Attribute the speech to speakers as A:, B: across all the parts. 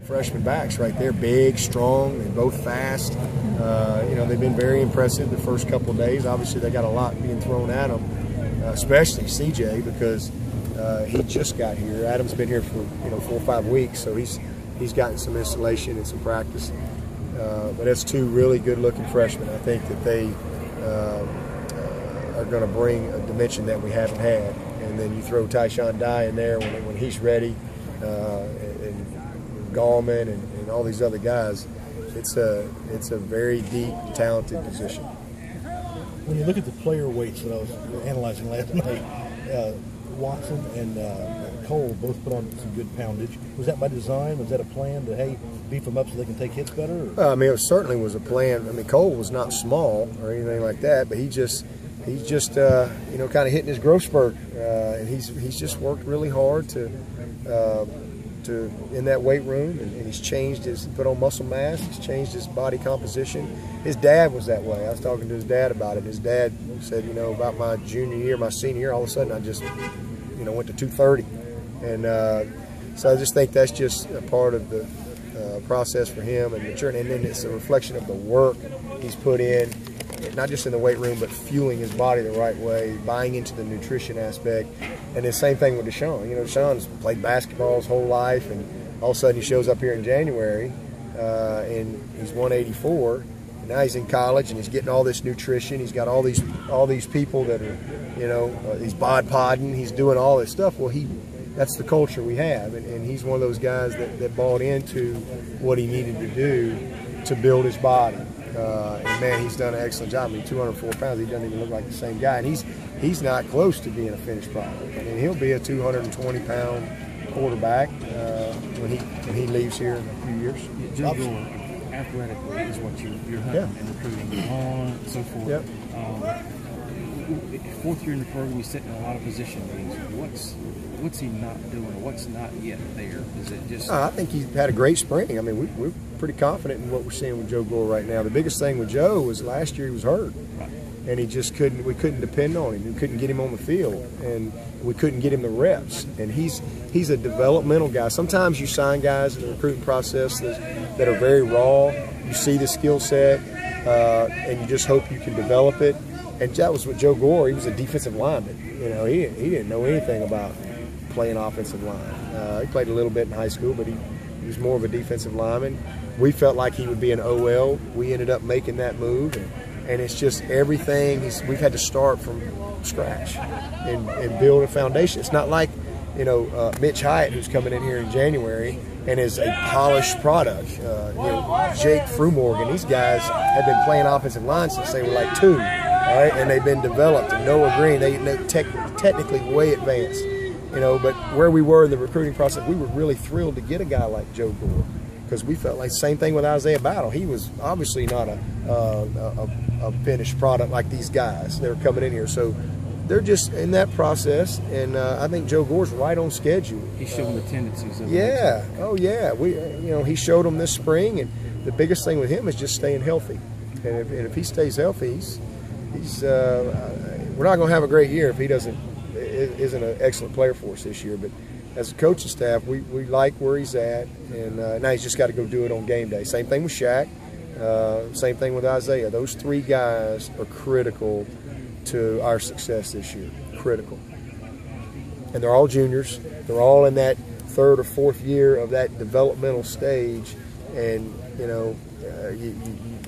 A: Freshman backs right there, big, strong, and both fast. You know, they've been very impressive the first couple of days. Obviously, they got a lot being thrown at them, especially CJ, because he just got here. Adam's been here for 4 or 5 weeks, so he's gotten some installation and some practice. But that's two really good-looking freshmen. I think that they are going to bring a dimension that we haven't had. And then you throw Tyshawn Dye in there when he's ready, and Gallman and all these other guys. It's a very deep, talented position.
B: When you look at the player weights that I was analyzing last night, Watson and Cole both put on some good poundage. Was that by design? Was that a plan to, beef them up so they can take hits better?
A: I mean, it certainly was a plan. I mean, Cole was not small or anything like that, but he's just kind of hitting his growth spurt, and he's just worked really hard to in that weight room, and he's changed he put on muscle mass, he's changed his body composition. His dad was that way. I was talking to his dad about it. His dad said, about my junior year, my senior year, all of a sudden I just, went to 230. And so I just think that's just a part of the process for him and maturing. And then it's a reflection of the work he's put in, not just in the weight room, but fueling his body the right way, buying into the nutrition aspect. And the same thing with Deshaun. Deshaun's played basketball his whole life, and all of a sudden he shows up here in January, and he's 184. And now he's in college, and he's getting all this nutrition. He's got all these people that are, he's bod podding. He's doing all this stuff. Well, that's the culture we have, and he's one of those guys that bought into what he needed to do to build his body. And man, he's done an excellent job. I mean, 204 pounds, he doesn't even look like the same guy. And he's not close to being a finished product. I mean, he'll be a 220-pound quarterback when he leaves here in a few years.
C: Joe Gore, athletically, is what you're hunting and recruiting on and so forth.
A: Yep.
C: Fourth year in the program, he's sitting in a lot of position meetings. What's he not doing, or what's not yet there? Is it just?
A: I think he's had a great spring. I mean, we're pretty confident in what we're seeing with Joe Gore right now. The biggest thing with Joe was last year he was hurt, right, and he just couldn't. We couldn't depend on him. We couldn't get him on the field, and we couldn't get him the reps. And he's a developmental guy. Sometimes you sign guys in the recruiting process that are very raw. You see the skill set, and you just hope you can develop it. And that was with Joe Gore. He was a defensive lineman. He didn't know anything about playing offensive line. He played a little bit in high school, but he was more of a defensive lineman. We felt like he would be an OL. We ended up making that move, and it's just everything. We've had to start from scratch and build a foundation. It's not like Mitch Hyatt, who's coming in here in January and is a polished product. Jake Frumorgan, these guys have been playing offensive line since they were like 2, all right, and they've been developed. And Noah Green, they're technically way advanced. But where we were in the recruiting process, we were really thrilled to get a guy like Joe Gore, because we felt like the same thing with Isaiah Battle. He was obviously not a finished product like these guys that are coming in here. So they're just in that process, and I think Joe Gore's right on schedule.
C: He showed them the tendencies of
A: yeah. Oh yeah. He showed them this spring, and the biggest thing with him is just staying healthy. And if he stays healthy, we're not going to have a great year if he isn't an excellent player for us this year. But as a coaching staff, we like where he's at, and now he's just got to go do it on game day. Same thing with Shaq, same thing with Isaiah. Those 3 guys are critical to our success this year, critical. And they're all juniors. They're all in that 3rd or 4th year of that developmental stage, and you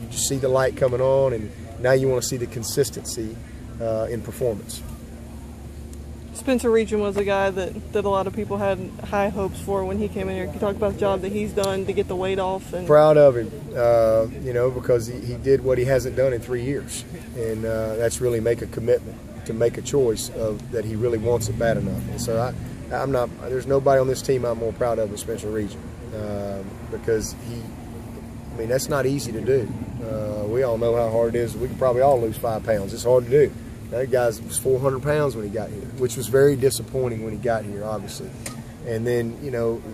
A: just see the light coming on, and now you want to see the consistency in performance.
D: Spencer Region was a guy that a lot of people had high hopes for when he came in here. Can you talk about the job that he's done to get the weight off? And
A: proud of him, because he did what he hasn't done in 3 years, and that's really make a commitment to make a choice that he really wants it bad enough. And so I'm not. There's nobody on this team I'm more proud of than Spencer Region, because that's not easy to do. We all know how hard it is. We can probably all lose 5 pounds. It's hard to do. That guy was 400 pounds when he got here, which was very disappointing when he got here, obviously. And then,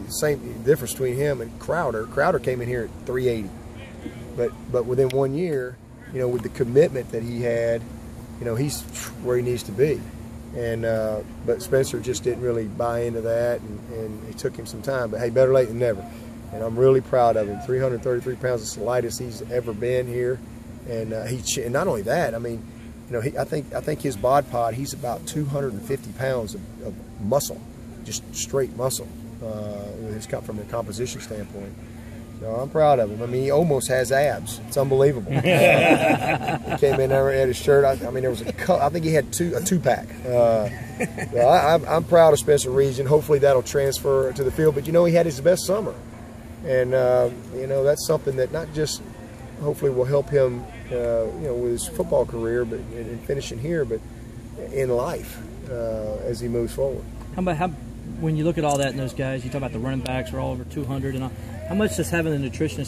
A: same difference between him and Crowder. Crowder came in here at 380. But within 1 year, with the commitment that he had, he's where he needs to be. And but Spencer just didn't really buy into that, and it took him some time. But hey, better late than never. and I'm really proud of him. 333 pounds is the lightest he's ever been here, and and not only that, I mean, you know, I think his bod pod, he's about 250 pounds of muscle, just straight muscle. It's cut from a composition standpoint. So I'm proud of him. I mean, he almost has abs. It's unbelievable. He came in there and had his shirt. I mean, there was I think he had a two-pack. I'm proud of Spencer Region. Hopefully that'll transfer to the field. But, you know, he had his best summer. And, you know, that's something that not just hopefully will help him, you know, with his football career but in finishing here, but in life as he moves forward.
E: When you look at all that in those guys, you talk about the running backs are all over 200 and all. How much does having a nutritionist